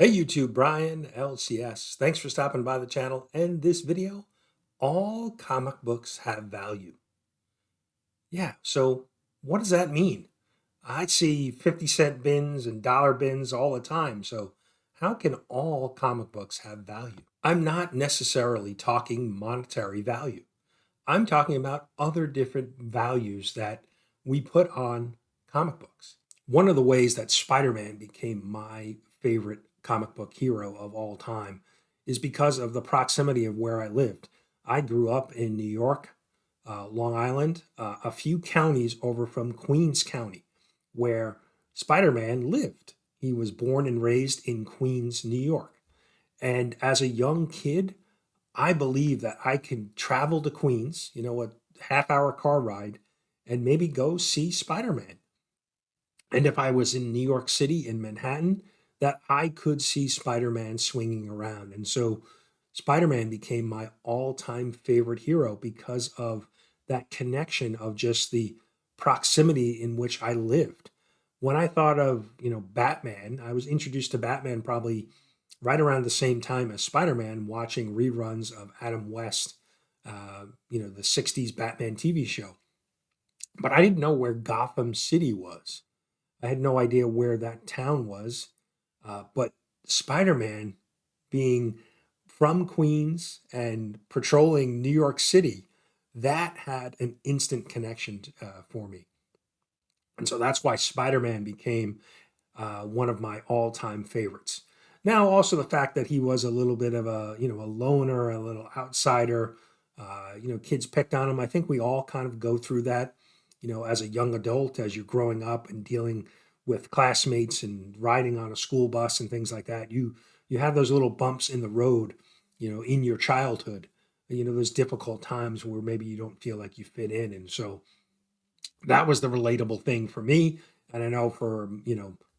Hey YouTube, Brian, LCS. Thanks for stopping by the channel. And this video, all comic books have value. Yeah, so what does that mean? I see 50-cent bins and dollar bins all the time. So how can all comic books have value? I'm not necessarily talking monetary value. I'm talking about other different values that we put on comic books. One of the ways that Spider-Man became my favorite comic book hero of all time is because of the proximity of where I lived. I grew up in New York, Long Island, a few counties over from Queens County, where Spider-Man lived. He was born and raised in Queens, New York. And as a young kid, I believe that I can travel to Queens, a half-hour car ride, and maybe go see Spider-Man. And if I was in New York City, in Manhattan, that I could see Spider-Man swinging around. And so Spider-Man became my all-time favorite hero because of that connection of just the proximity in which I lived. When I thought of, Batman, I was introduced to Batman probably right around the same time as Spider-Man, watching reruns of Adam West, the 60s Batman TV show. But I didn't know where Gotham City was. I had no idea where that town was. But Spider Man, being from Queens and patrolling New York City, that had an instant connection for me. And so that's why Spider Man became one of my all time favorites. Now, also the fact that he was a little bit of a loner, a little outsider. Kids picked on him. I think we all kind of go through that, as a young adult, as you're growing up and dealing with classmates and riding on a school bus and things like that. You have those little bumps in the road, in your childhood. Those difficult times where maybe you don't feel like you fit in, and so that was the relatable thing for me. And I know for,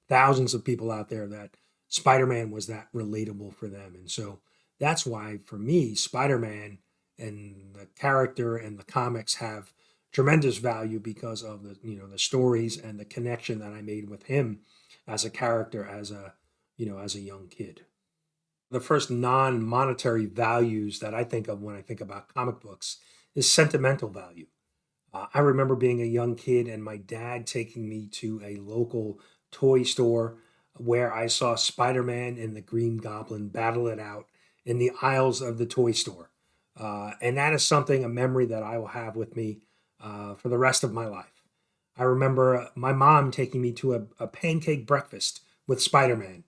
thousands of people out there that Spider-Man was that relatable for them. And so that's why for me, Spider-Man and the character and the comics have tremendous value because of the stories and the connection that I made with him as a character, as a young kid. The first non-monetary values that I think of when I think about comic books is sentimental value. I remember being a young kid and my dad taking me to a local toy store where I saw Spider Man and the Green Goblin battle it out in the aisles of the toy store. And that is something, a memory that I will have with me for the rest of my life. I remember my mom taking me to a pancake breakfast with Spider Man.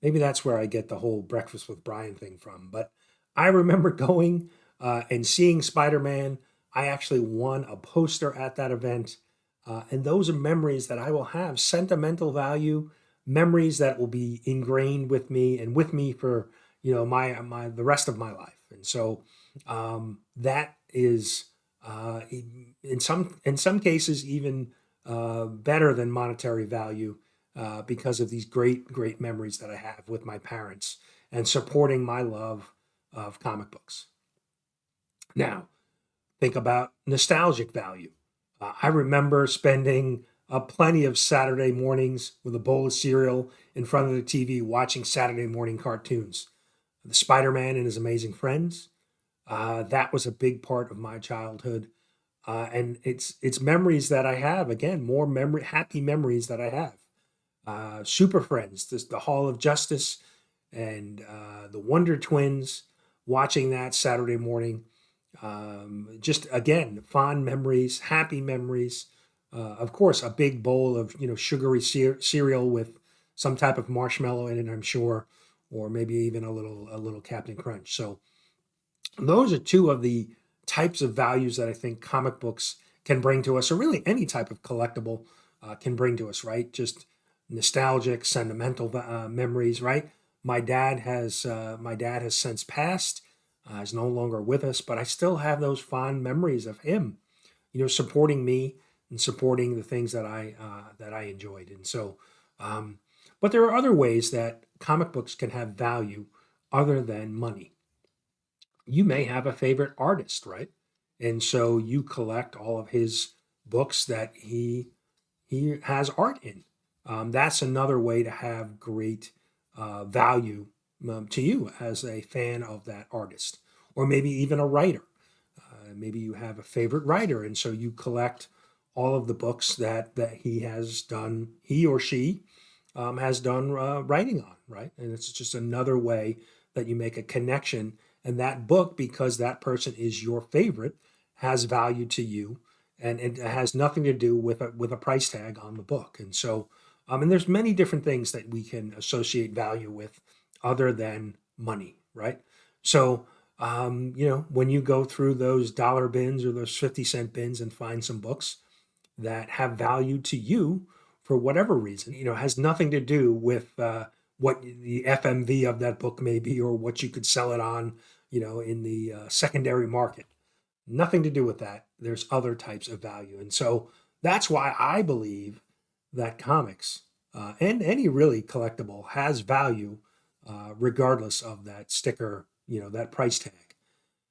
Maybe that's where I get the whole breakfast with Brian thing from. But I remember going and seeing Spider Man. I actually won a poster at that event. And those are memories that I will have, sentimental value, memories that will be ingrained with me and with me for, my the rest of my life. And so that is in some cases even better than monetary value because of these great memories that I have with my parents and supporting my love of comic books. Now, think about nostalgic value. I remember spending plenty of Saturday mornings with a bowl of cereal in front of the TV watching Saturday morning cartoons. The Spider Man and his amazing friends. That was a big part of my childhood. And it's memories that I have. Again, more happy memories that I have. Super Friends, the Hall of Justice, and the Wonder Twins. Watching that Saturday morning, just again, fond memories, happy memories. Of course, a big bowl of sugary cereal with some type of marshmallow in it, I'm sure, or maybe even a little Captain Crunch. So those are two of the types of values that I think comic books can bring to us, or really any type of collectible can bring to us, right? Just nostalgic, sentimental memories, right? My dad has since passed. He's no longer with us, but I still have those fond memories of him, supporting me and supporting the things that I enjoyed. And so, um, but there are other ways that comic books can have value other than money. You may have a favorite artist, right? And so you collect all of his books that he has art in. That's another way to have great value to you as a fan of that artist, or maybe even a writer. Maybe you have a favorite writer, and so you collect all of the books that he has done, he or she has done writing on, right? And it's just another way that you make a connection. And that book, because that person is your favorite, has value to you, and it has nothing to do with a price tag on the book. And so, and there's many different things that we can associate value with, other than money, right? So, when you go through those dollar bins or those 50-cent bins and find some books that have value to you for whatever reason, has nothing to do with what the FMV of that book may be, or what you could sell it on, in the secondary market. Nothing to do with that. There's other types of value. And so that's why I believe that comics, and any really collectible, has value regardless of that sticker, that price tag.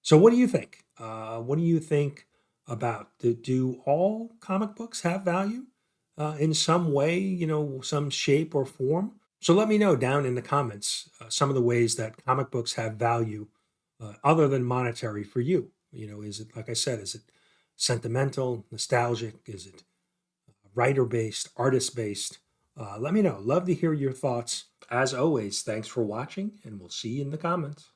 So what do you think? What do you think about, do all comic books have value in some way, some shape or form? So let me know down in the comments some of the ways that comic books have value other than monetary for you. Is it, like I said, is it sentimental, nostalgic? Is it writer based, artist based? Let me know. Love to hear your thoughts. As always, thanks for watching, and we'll see you in the comments.